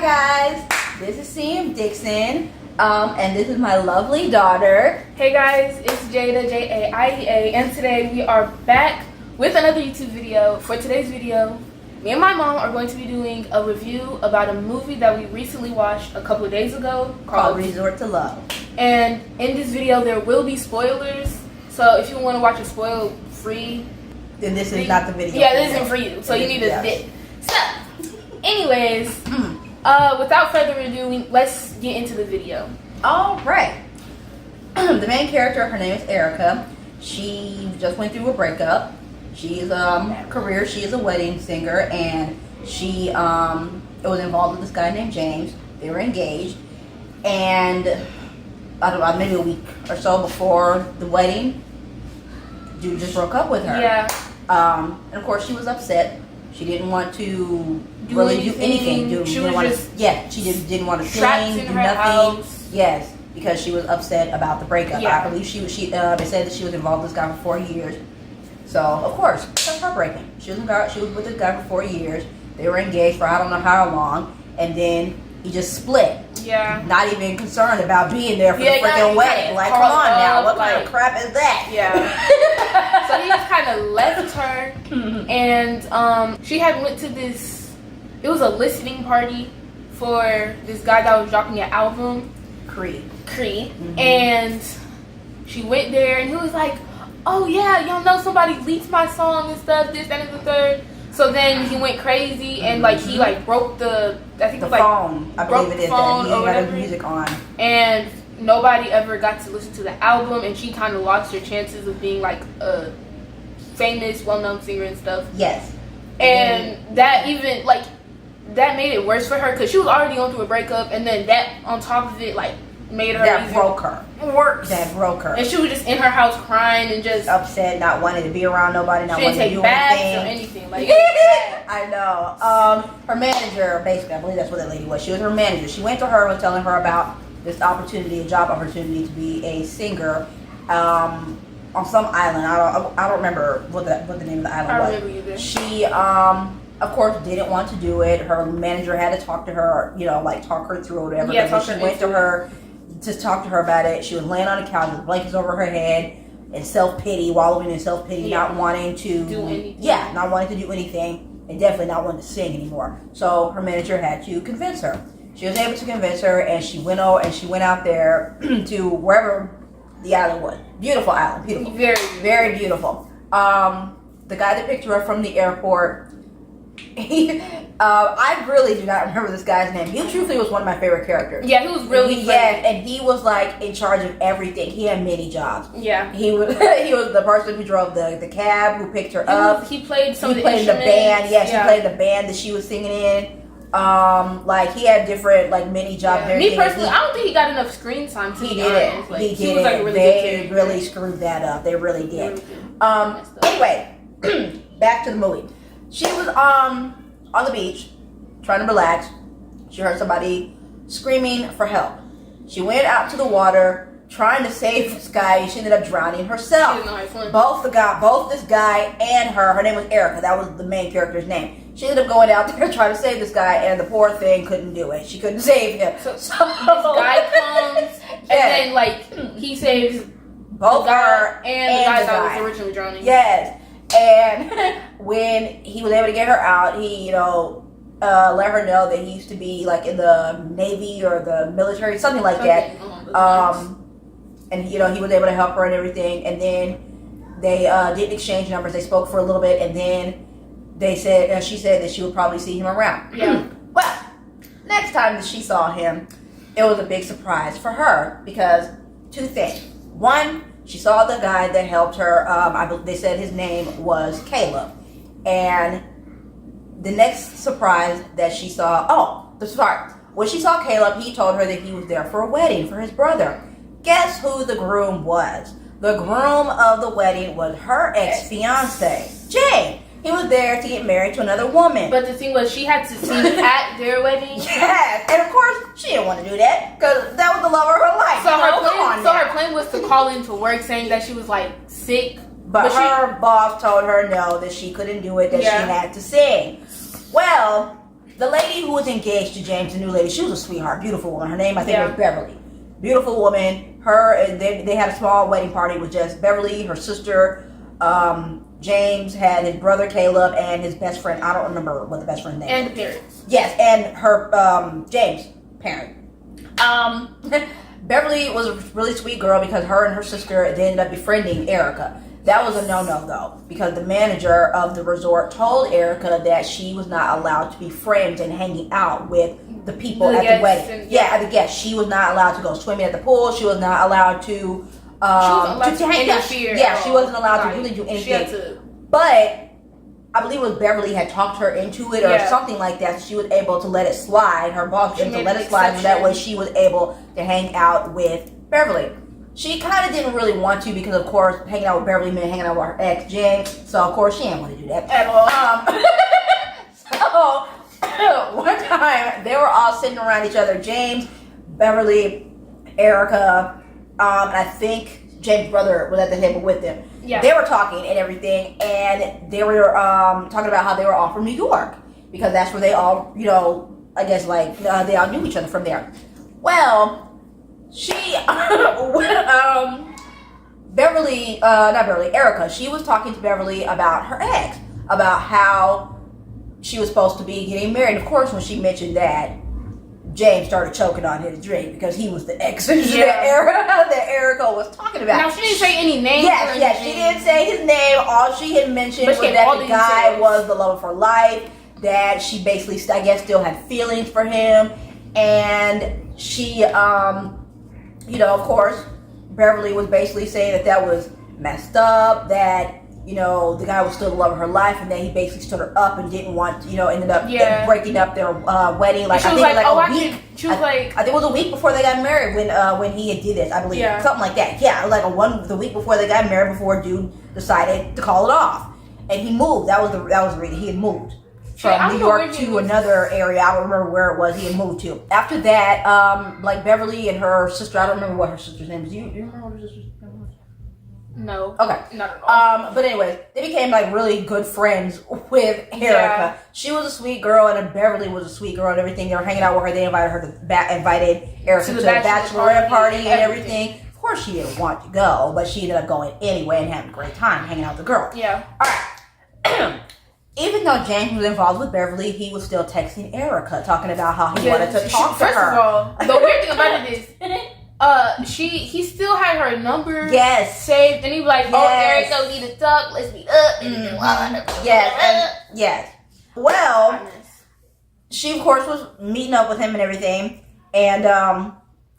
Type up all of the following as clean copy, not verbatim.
guys, this is CM Dixon, and this is my lovely daughter. Hey guys, it's Jada, J-A-I-E-A, and today we are back with another YouTube video. For today's video, me and my mom are going to be doing a review about a movie that we recently watched a couple of days ago Called Resort to Love. And in this video, there will be spoilers, so if you want to watch a spoil-free, then this is not the video. Yeah, this isn't for you, so you need to dip. So, anyways, without further ado, let's get into the video. All right. The main character, her name is Erica. She just went through a breakup. She's career. She is a wedding singer, and she was involved with this guy named James. They were engaged, and I don't know, maybe a week or so before the wedding, dude just broke up with her. Yeah. And of course, she was upset. She didn't want to do anything. She didn't want to sing, do her nothing. house. Yes, because she was upset about the breakup. Yeah. I believe they said that she was involved with this guy for 4 years. So of course, that's heartbreaking. She was with this guy for 4 years. They were engaged for I don't know how long, and then he just split. Yeah. Not even concerned about being there for the freaking wedding. Like, come on now, what kind of crap is that? Yeah. So he just kind of left her, and she had went to this. It was a listening party for this guy that was dropping an album, Cree. And she went there, and he was like, "Oh yeah, y'all know somebody leaked my song and stuff, this, that, and the third." So then he went crazy and he broke the phone. I believe it is that he had the music on. And nobody ever got to listen to the album, and she kind of lost her chances of being like a famous, well-known singer and stuff. Yes. And that even that made it worse for her because she was already going through a breakup, and then that on top of it made her broke her. Worse. That broke her. And she was just in her house crying and just upset, not wanting to be around nobody, not wanting to do anything. I know. Her manager, basically, I believe that's what that lady was. She was her manager. She went to her and was telling her about this opportunity, a job opportunity to be a singer on some island. I don't remember what the name of the island was. I don't remember either. She of course didn't want to do it. Her manager had to talk to her, talk her through or whatever. Yeah, she went to her to talk to her about it. She was laying on the couch with blankets over her head and self-pity, wallowing in self-pity, not wanting to do anything. Yeah, not wanting to do anything, and definitely not wanting to sing anymore. So her manager had to convince her. She was able to convince her, and she went out there to wherever the island was. Beautiful island, beautiful. Very, very beautiful. The guy that picked her up from the airport, I really do not remember this guy's name. He truthfully was one of my favorite characters. Yeah, he was really funny. And he was in charge of everything. He had many jobs. Yeah, he was the person who drove the cab, who picked her up. He played some of the instruments. He played the band. Yeah, she played the band that she was singing in. He had different many jobs. Yeah. Me personally, I don't think he got enough screen time. He did it. He did it. They really screwed that up. They really did. Anyway, back to the movie. She was on the beach trying to relax. She heard somebody screaming for help. She went out to the water trying to save this guy, and she ended up drowning herself. She didn't know how to swim. Both this guy and her name was Erica. That was the main character's name. She ended up going out there trying to save this guy, and the poor thing couldn't do it. She couldn't save him. So this guy comes, and then he saves both her and the guy that was originally drowning. Yes. And when he was able to get her out, he, let her know that he used to be in the Navy or the military, something like that. And he was able to help her and everything. And then they didn't exchange numbers. They spoke for a little bit, and then she said that she would probably see him around. Yeah. Well, next time that she saw him, it was a big surprise for her because two things. One, she saw the guy that helped her. They said his name was Caleb. And the next surprise that she saw, when she saw Caleb, he told her that he was there for a wedding for his brother. Guess who the groom was? The groom of the wedding was her ex-fiance, Jay. He was there to get married to another woman. But the thing was, she had to sing at their wedding. Yes, and of course, she didn't want to do that because that was the love of her life. So her plan was to call into work saying that she was sick. But her boss told her no, that she couldn't do it, that she had to sing. Well, the lady who was engaged to James, the new lady, she was a sweetheart, beautiful woman. Her name, I think, Yeah. was Beverly. Beautiful woman. They had a small wedding party with just Beverly, her sister, James had his brother Caleb, and his best friend. I don't remember what the best friend's name. And the parents. Yes, and her James' parent. Beverly was a really sweet girl because her and her sister, they ended up befriending Erica. That was a no-no though, because the manager of the resort told Erica that she was not allowed to be friends and hanging out with the people The at the guests wedding. and- At the guests. She was not allowed to go swimming at the pool. She was not allowed to to hang out. interfere Yeah, at she all. wasn't allowed Like, to really do She had anything. to. But I believe it was Beverly had talked her into it or Yeah. something like that. So she was able to let it slide. Her boss She was able to made let an it slide, so that exception. way she was able to hang out with Beverly. She kind of didn't really want to because, of course, hanging out with Beverly meant hanging out with her ex, James. So, of course, she didn't want to do that. At all. So, one time, they were all sitting around each other. James, Beverly, Erica, and I think James' brother was at the table with them. Yeah. They were talking and everything, and they were talking about how they were all from New York because that's where they all, I guess they all knew each other from there. Well, Erica, she was talking to Beverly about her ex, about how she was supposed to be getting married. Of course, when she mentioned that, James started choking on his drink because he was the ex that Erica was talking about. Now she didn't say any names. Yes, or she anything. didn't say his name. All she had mentioned But was she had that all the the guy details. was the love of her life, that she basically, I guess, still had feelings for him, and she, of course, Beverly was basically saying that was messed up, that, the guy was still the love of her life, and that he basically stood her up and didn't want, ended up breaking up their wedding. Like, she I was think like, a oh, I week. think she was like, I think it was a week before they got married when he had did this, I believe. Yeah. Something like that. Yeah, like the week before they got married, before dude decided to call it off. And he moved. That was the reason. He had moved I from don't New know where York he to was. another area. I don't remember where it was he had moved to. After that, like Beverly and her sister, I don't remember what her sister's name was. Do you remember what her sister's name was? no. Okay. Not at all. But anyways, they became like really good friends with Erica. Yeah. She was a sweet girl, and Beverly was a sweet girl and everything. They were hanging out with her. They invited her invited Erica to To the the bachelorette party and everything. everything. Of course, she didn't want to go, but she ended up going anyway and having a great time hanging out with the girl. Yeah. All right. Even though James was involved with Beverly, he was still texting Erica, talking about how he wanted to talk to First her. of all, the weird thing about it is, he still had her number Yes. saved, and he was like, "Oh, Yes. Erica, we need to talk. Let's meet up." Yes. Well, she of course was meeting up with him and everything, and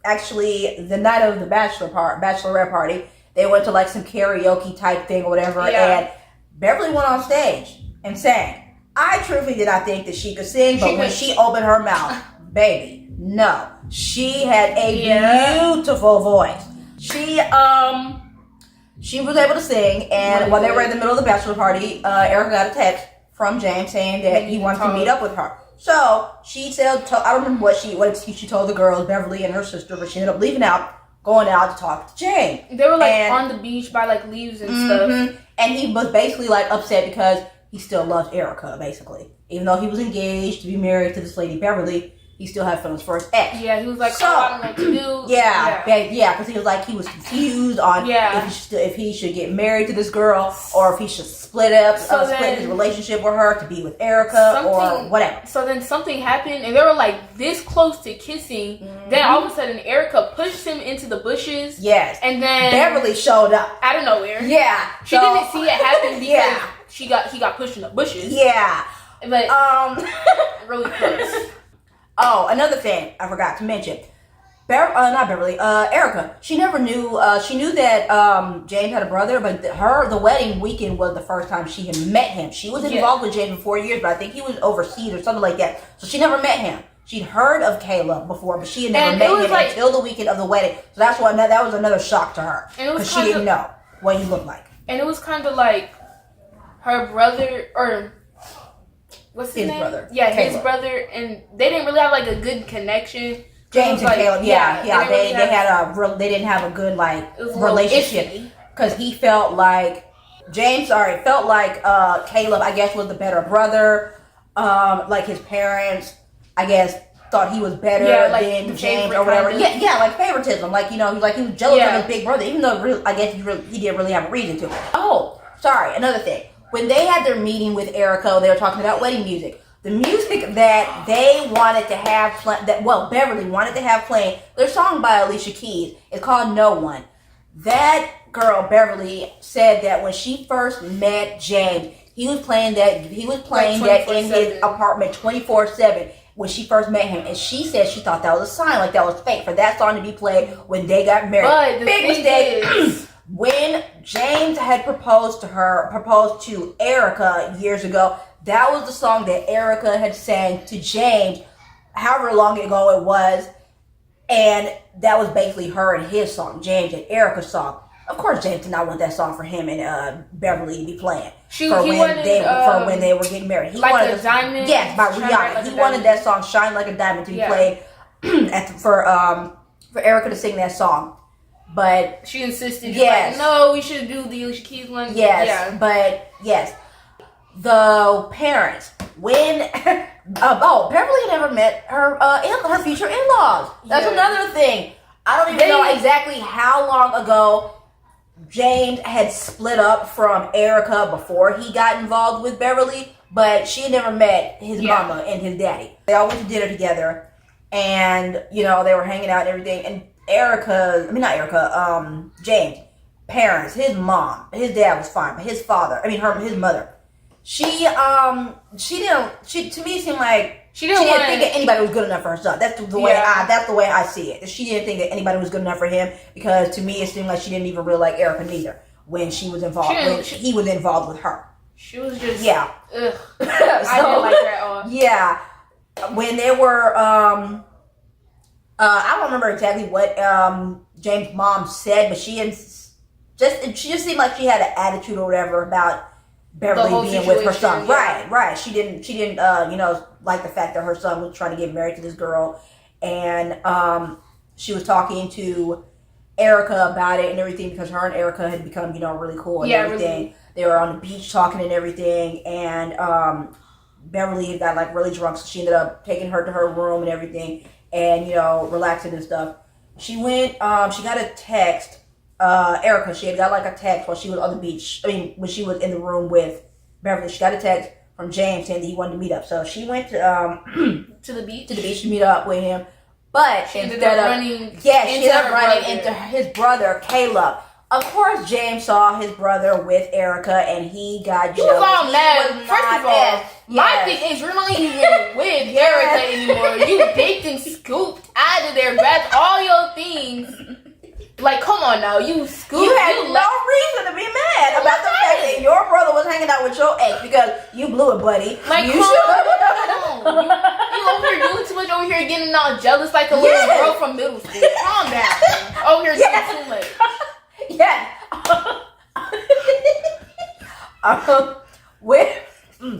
actually the night of the bachelorette party, they went to like some karaoke type thing or whatever, Yeah. and Beverly went on stage and sang. I truthfully did not think that she could sing, but when she opened her mouth, baby, no, she had a beautiful voice. She was able to sing, and while they were in the middle of the bachelor party, Erica got a text from James saying that he wanted to meet up with her. So she said, I don't remember what excuse she told the girls, Beverly and her sister, but she ended up leaving out, going out to talk to James. They were like And- on the beach by like leaves and stuff. Mhm. And he was basically like upset because he still loved Erica, basically. Even though he was engaged to be married to this lady, Beverly, he still had feelings for his ex. Yeah, he was like, So- "Oh, I don't know what to do." Yeah, because he was like, he was confused on if he should get married to this girl or if he should split then- his relationship with her to be with Erica or whatever. So then something happened, and they were like this close to kissing. Then all of a sudden, Erica pushed him into the bushes. Yes. And then Beverly showed up. out of nowhere, Yeah. she didn't see it happen because Yeah. he got pushed in the bushes. Yeah. But really close. Oh, another thing I forgot to mention. Not Beverly, Erica. She never knew, she knew that James had a brother, but the wedding weekend was the first time she had met him. She was involved with James for 4 years, but I think he was overseas or something like that. So she never met him. She'd heard of Caleb before, but she had never met him until the weekend of the wedding. So that was another shock to her. Because she didn't know what he looked like. And it was kind of like her brother, or what's his name? Brother. Yeah, Caleb. his brother, and they didn't really have like a good connection. James and Caleb, they didn't have a good relationship because he felt like Caleb, I guess, was the better brother. Like his parents I guess, thought he was better than James or whatever. Yeah, like favoritism. Like, he was jealous of his big brother, even though I guess he didn't really have a reason to. Oh, sorry, another thing. When they had their meeting with Erica, they were talking about wedding music. The music that they wanted to have Beverly wanted to have playing, their song by Alicia Keys is called No One. That girl, Beverly, said that when she first met James, he was playing that in his apartment 24/7 when she first met him, and she said she thought that was a sign, like that was fake for that song to be played when they got married. But big mistake. When James had proposed to Erica years ago, that was the song that Erica had sang to James, however long ago it was, and that was basically her and his song, James and Erica's song. Of course, James did not want that song for him and Beverly to be playing for when they were getting married. He wanted a diamond. Yes, by Rihanna. He wanted that song "Shine Like a Diamond" to be played for Erica to sing that song. But she insisted. Yes, no, we should do the Alicia Keys one. Yes, but yes, the parents when Beverly had never met her future in-laws. That's another thing. I don't even know exactly how long ago James had split up from Erica before he got involved with Beverly, but she had never met his mama and his daddy. They all went to dinner together, and they were hanging out and everything. And James' parents, his mom, his dad was fine, but his father, his mother, to me it seemed like she didn't think that anybody was good enough for her son. That's the way I see it. She didn't think that anybody was good enough for him, because to me it seemed like she didn't even really like Erica neither when she was involved. He was involved with her. She was just Ugh. I didn't like her at all. Yeah, when they were I don't remember exactly what James' mom said, but she just seemed like she had an attitude or whatever about Beverly being with her son. Yeah. Right. She didn't like the fact that her son was trying to get married to this girl, and she was talking to Erica about it and everything, because her and Erica had become really cool and everything. Really. They were on the beach talking and everything, and Beverly had got really drunk, so she ended up taking her to her room and everything, and relaxing and stuff. She went. She got a text. Erica, she had got a text while she was on the beach. When she was in the room with Beverly, she got a text from James saying that he wanted to meet up. So she went to the beach to meet up with him. But she ended up running into his brother Caleb. Of course, James saw his brother with Erica, and he got jealous. He was all mad. First of all, my thing is, you're not even with Erica anymore. You baked and scooped out of there, grabbed all your things. Come on now, you scooped. You had no reason to be mad about the fact that your brother was hanging out with your ex, because you blew it, buddy. You over here doing too much, over here getting all jealous like a little girl from middle school. Calm down. Over here doing too much. Yes.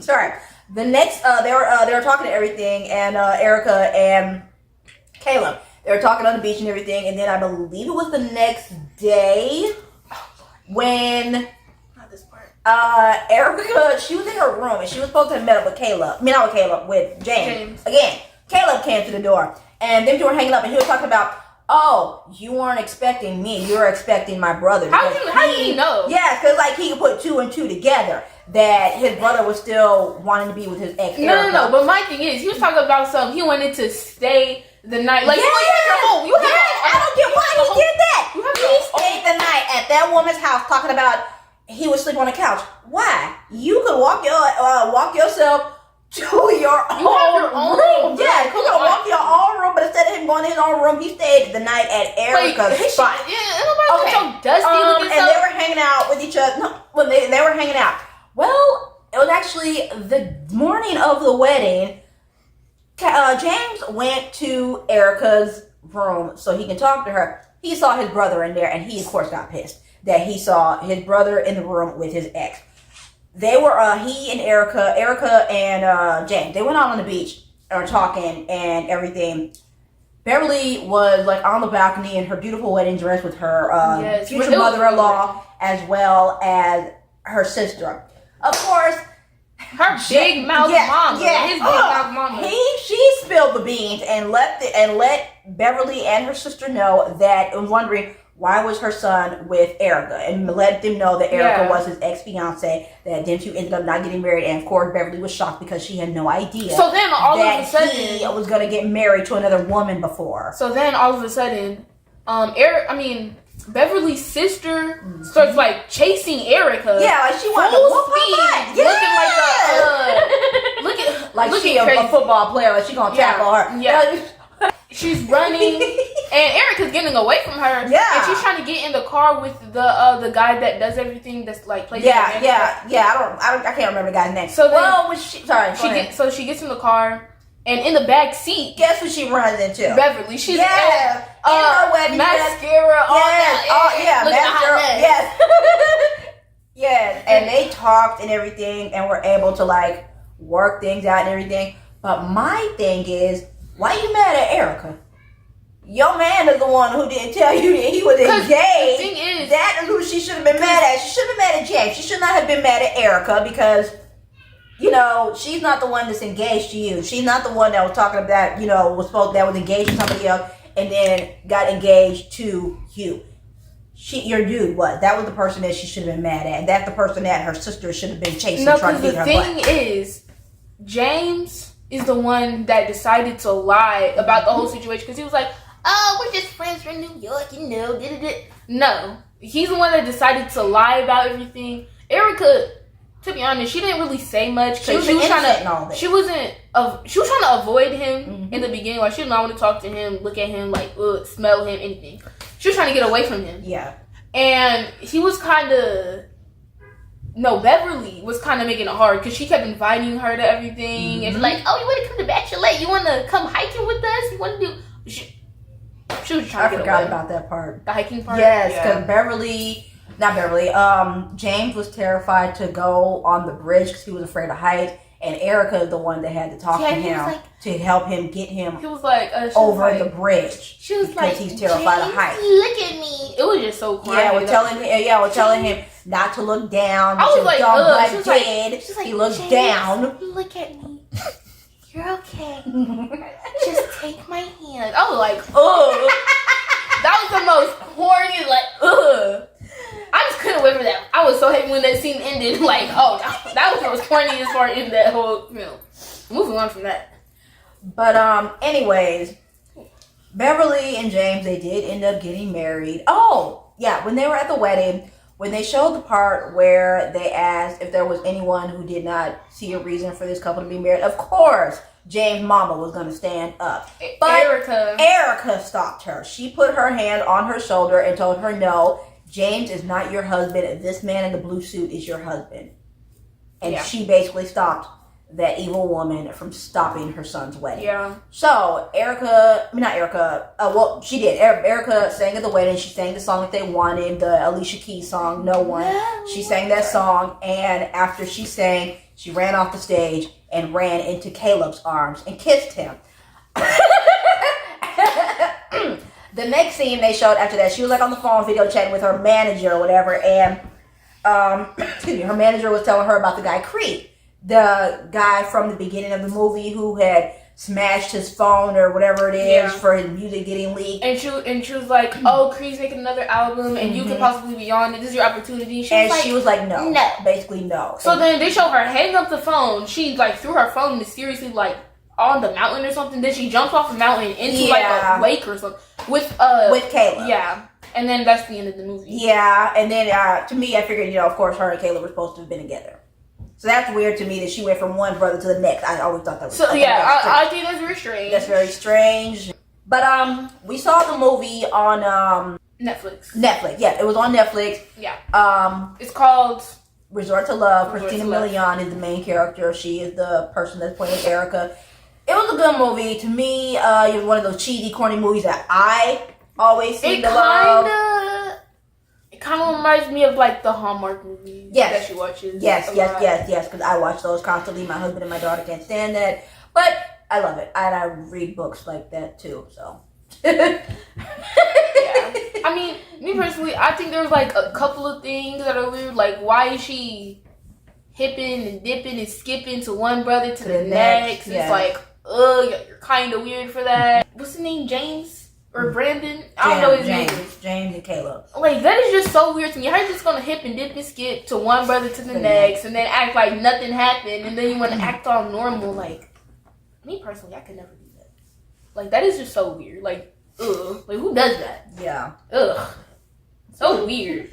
Sorry. The next, they were talking to everything, and Erica and Caleb. They were talking on the beach and everything, and then I believe it was the next day when Erica, she was in her room, and she was supposed to have met up with Caleb. Not with Caleb, with James. Again, Caleb came to the door, and them two were hanging up, and he was talking about, oh, you weren't expecting me, you were expecting my brother. How did he know? Yeah, because he could put two and two together, that his brother was still wanting to be with his ex. No, but my thing is, he was talking about something, he wanted to stay the night. I don't get why he did that. He stayed the night at that woman's house talking about he would sleep on the couch. Why? You could walk yourself to your own room. Yeah, you could walk your own room, but instead of him going to his own room, he stayed the night at Erica's spot. Nobody so dusty with and they were hanging out with each other. No, they were hanging out. Well, it was actually the morning of the wedding. James went to Erica's room so he can talk to her. He saw his brother in there, and he, of course, got pissed that he saw his brother in the room with his ex. They were, he and Erica and James, they went out on the beach and were talking and everything. Beverly was, on the balcony in her beautiful wedding dress with her future mother-in-law, as well as her sister. Of course, Her big mouth mama. His big mouth mama. She spilled the beans and let Beverly and her sister know that was wondering why was her son with Erica, and let them know that Erica was his ex-fiance, that them two ended up not getting married, and of course Beverly was shocked because she had no idea so then all that of a sudden he was going to get married to another woman before. So then all of a sudden, Beverly's sister starts like chasing Erica. Yeah, like she wanted to whoop her butt. Looking like she a football player, like she gonna tackle her. Yeah. She's running, and Erica's getting away from her. Yeah, and she's trying to get in the car with the guy that does everything. That's like plays. I can't remember the guy's name. So then, she gets in the car, and in the back seat, guess who she runs into? Beverly. She's in her wedding mascara. Mascara. Yes. Yes, and they talked and everything, and were able to like work things out and everything. But my thing is, why you mad at Erica? Your man is the one who didn't tell you that he was engaged. The thing is, that is who she should have been mad at. She should have been mad at James. She should not have been mad at Erica because, you know, she's not the one that's engaged to you. She's not the one that was talking about, you know, that was engaged to somebody else and then got engaged to you. Your dude was. That was the person that she should have been mad at. And that's the person that her sister should have been chasing, trying to beat her butt. No, the thing is, James is the one that decided to lie about the whole situation because he was like, oh, we're just friends from New York, you know. No, he's the one that decided to lie about everything. Erica, to be honest, she didn't really say much because she was trying to avoid him in the beginning. Like she did not want to talk to him, look at him, like smell him, anything. She was trying to get away from him. Yeah, and he was Beverly was kind of making it hard because she kept inviting her to everything and like, oh, you want to come to Bachelorette? You want to come hiking with us? You want to do? She was trying to get away. About that part. The hiking part. Yes, because James was terrified to go on the bridge because he was afraid of heights, and Erica is the one that had to talk to him to help him get him. He was like over the bridge. She was because he's terrified of heights. Look at me. It was just so corny. Yeah, we're telling him not to look down. I was like, She's like, he looks down. Look at me. You're okay. Just take my hand. I was like, ugh. That was the most corny, like, ugh. I just couldn't wait for that. I was so happy when that scene ended. Like, oh, that was the most corniest part in that whole film. Moving on from that. But anyways, Beverly and James, they did end up getting married. Oh, yeah, when they were at the wedding, when they showed the part where they asked if there was anyone who did not see a reason for this couple to be married, of course, James' mama was going to stand up. But Erica stopped her. She put her hand on her shoulder and told her, no, James is not your husband. This man in the blue suit is your husband. And she basically stopped that evil woman from stopping her son's wedding. Yeah. So, she did. Erica sang at the wedding. She sang the song that they wanted, the Alicia Keys song, No One. She sang that song, and after she sang, she ran off the stage and ran into Caleb's arms and kissed him. The next scene they showed after that, she was like on the phone video chatting with her manager or whatever, and her manager was telling her about the guy Creed. The guy from the beginning of the movie who had smashed his phone or whatever it is for his music getting leaked. And she was like, oh, Creed's making another album and you could possibly be on it. This is your opportunity. She was like, no. Basically, no. So then they show her hang up the phone. She like threw her phone mysteriously like on the mountain or something. Then she jumped off the mountain into like a lake or something. With Caleb. Yeah. And then that's the end of the movie. Yeah. And then to me, I figured, of course, her and Caleb were supposed to have been together. So that's weird to me that she went from one brother to the next. I always thought that was so. Yeah, I think that's very strange. That's very strange. But we saw the movie on Netflix. Yeah, it was on Netflix. Yeah. It's called Resort to Love. Christina Milian is the main character. She is the person that's playing Erica. It was a good movie to me. It was one of those cheesy, corny movies that I always seem to love. It kind of reminds me of like the Hallmark movies that she watches. Yes, because I watch those constantly. My husband and my daughter can't stand that. But I love it. And I read books like that too, so. Yeah. I mean, me personally, I think there's like a couple of things that are weird. Like, why is she hipping and dipping and skipping to one brother to the next. next. It's like, ugh, you're kind of weird for that. What's the name? James or Brandon? I don't know his name. James and Caleb. Like, that is just so weird to me. How are you just gonna hip and dip and skip to one brother to the next and then act like nothing happened and then you want to act all normal? Like, me personally, I could never do that. Like, that is just so weird. Like, ugh. Like, who does that? Yeah. Ugh. So weird.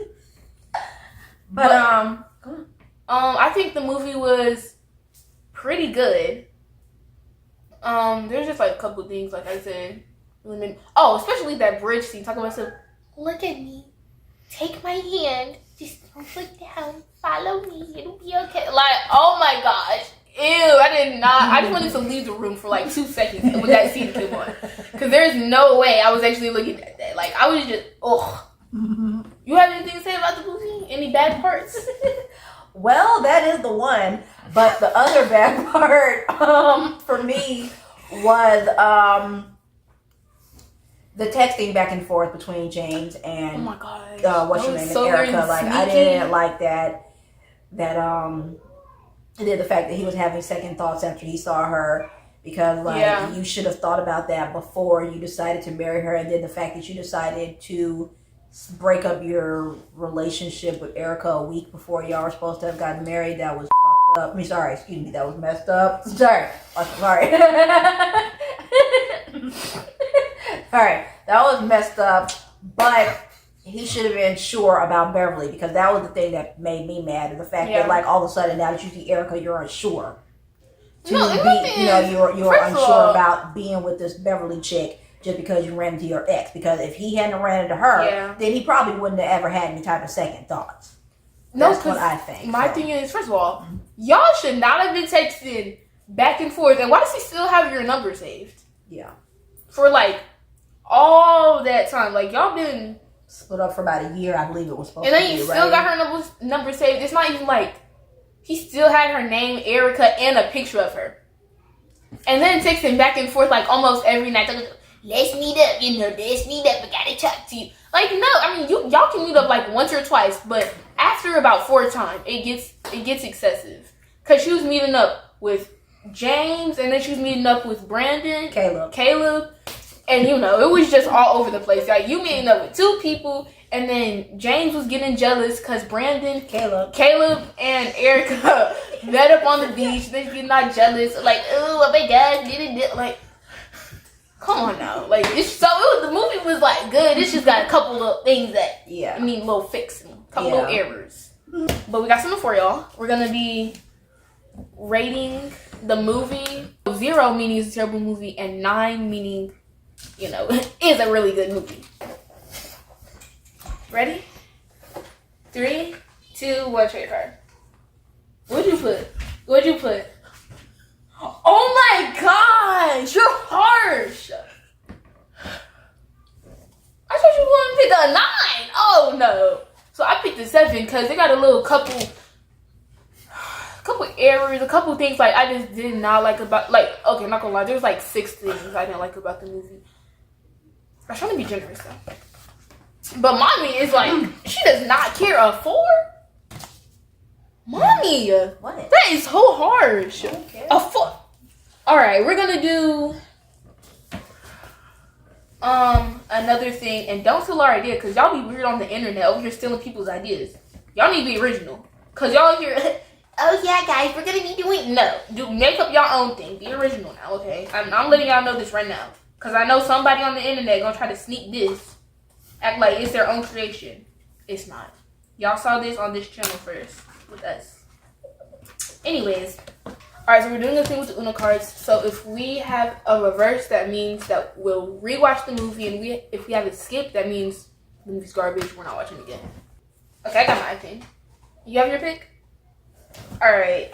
But I think the movie was pretty good. There's just like a couple things, like I said. Especially that bridge scene. Talking about some, look at me, take my hand, just don't look down, follow me, it'll be okay. Like, oh my gosh, ew! I did not. I just wanted to leave the room for like 2 seconds when that scene came on, because there's no way I was actually looking at that. Like, I was just, ugh. You have anything to say about the movie? Any bad parts? Well, that is the one. But the other bad part for me was the texting back and forth between James and oh my gosh, what's her name, and Erica. Like, I didn't like that. And then the fact that he was having second thoughts after he saw her, because you should have thought about that before you decided to marry her. And then the fact that you decided to break up your relationship with Erica a week before y'all were supposed to have gotten married, that was fucked up. That was messed up. Sorry. Alright, that was messed up, but he should have been sure about Beverly, because that was the thing that made me mad, and the fact that like all of a sudden now that you see Erica, you're unsure. You're unsure about being with this Beverly chick just because you ran into your ex. Because if he hadn't ran into her, then he probably wouldn't have ever had any type of second thoughts. That's what I think. My thing is, first of all, y'all should not have been texting back and forth. And why does he still have your number saved? Yeah. For like all that time. Like, y'all been split up for about a year, I believe it was supposed to be. And then you still got her number saved. It's not even like he still had her name, Erica, and a picture of her. And then texting back and forth like almost every night. Like, let's meet up, let's meet up, I gotta talk to you. Like, no, I mean, y'all can meet up like once or twice, but after about 4 times, it gets excessive. Cause she was meeting up with James, and then she was meeting up with Brandon, Caleb, and it was just all over the place. Like, you meeting up with 2 people, and then James was getting jealous cause Brandon, Caleb, and Erica met up on the beach. They get not jealous, like, oh my gosh, like. Come on now, like the movie was like good. It's just got a couple of things that little fixing, little errors. But we got something for y'all. We're gonna be rating the movie. 0 meaning it's a terrible movie, and 9 meaning is a really good movie. Ready? 3, 2, 1. Trade card. What'd you put? Oh my gosh, you're harsh. I thought you were gonna pick a 9. Oh no. So I picked a 7 because they got a little couple errors, a couple things like I just did not like about, like, okay, I'm not gonna lie, there's like 6 things I didn't like about the movie. I'm trying to be generous though. But mommy is like, she does not care. A 4? Mommy, what? That is so harsh. A 4. All right, we're gonna do another thing, and don't steal our idea, because y'all be weird on the internet over here stealing people's ideas. Y'all need to be original, because y'all here, oh yeah guys, we're gonna be doing, make up your own thing. Be original now, okay? I'm letting y'all know this right now, because I know somebody on the internet gonna try to sneak this, act like it's their own creation. It's not. Y'all saw this on this channel first with us. Anyways, alright, so we're doing the thing with the Uno cards. So if we have a reverse, that means that we'll rewatch the movie, and if we have a skip, that means the movie's garbage, we're not watching it again. Okay, I got my thing. You have your pick? Alright.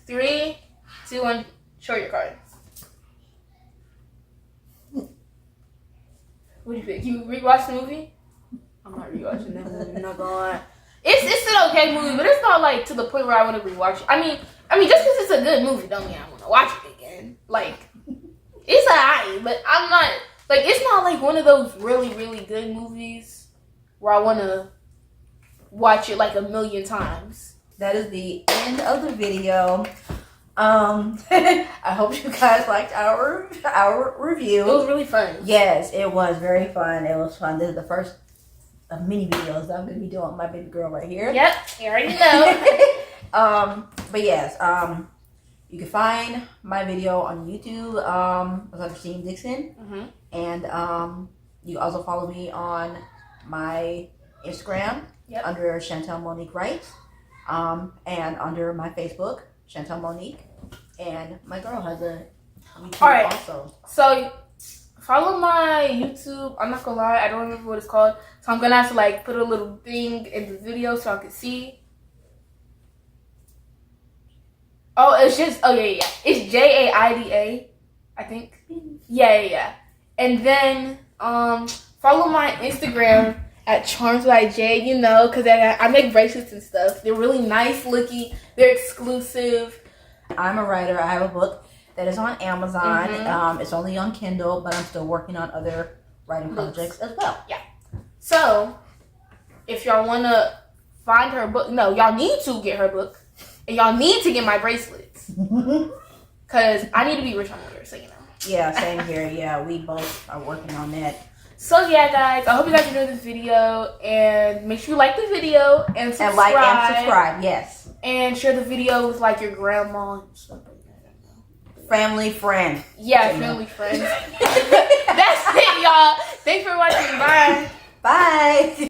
3, 2, 1, show your card. What do you pick? You rewatch the movie? I'm not rewatching that movie, I'm not gonna lie. It's an okay movie, but it's not like to the point where I want to rewatch it. I mean, just because it's a good movie don't mean I want to watch it again. Like, it's alright, but I'm not, like, it's not like one of those really, really good movies where I want to watch it like a million times. that is the end of the video. I hope you guys liked our review. It was really fun. Yes, it was very fun. It was fun. This is the first of many videos that I'm going to be doing with my baby girl right here. Yep, you already know. But yes, you can find my video on YouTube as under Steam Dixon. Mm-hmm. And you can also follow me on my Instagram under Chantel Monique Wright. And under my Facebook, Chantel Monique. And my girl has a YouTube also. So follow my YouTube. I'm not gonna lie, I don't remember what it's called. So I'm gonna have to like put a little thing in the video so I can see. Oh, it's just it's JAIDA, I think. Yeah. And then follow my Instagram at Charms by J, you know, because I make bracelets and stuff. They're really nice looking. They're exclusive. I'm a writer. I have a book that is on Amazon. Mm-hmm. It's only on Kindle, but I'm still working on other writing projects as well. Yeah. So, if y'all want to find her book, no, y'all need to get her book. And y'all need to get my bracelets. Because I need to be rich on Twitter, so you know. Yeah, same here. Yeah, we both are working on that. So yeah, guys, I hope you guys enjoyed this video, and make sure you like the video and subscribe. And like and subscribe, yes. And share the video with like your grandma and stuff like that. Family, friend. Yeah, family, friends. That's it, y'all. Thanks for watching. Bye. Bye.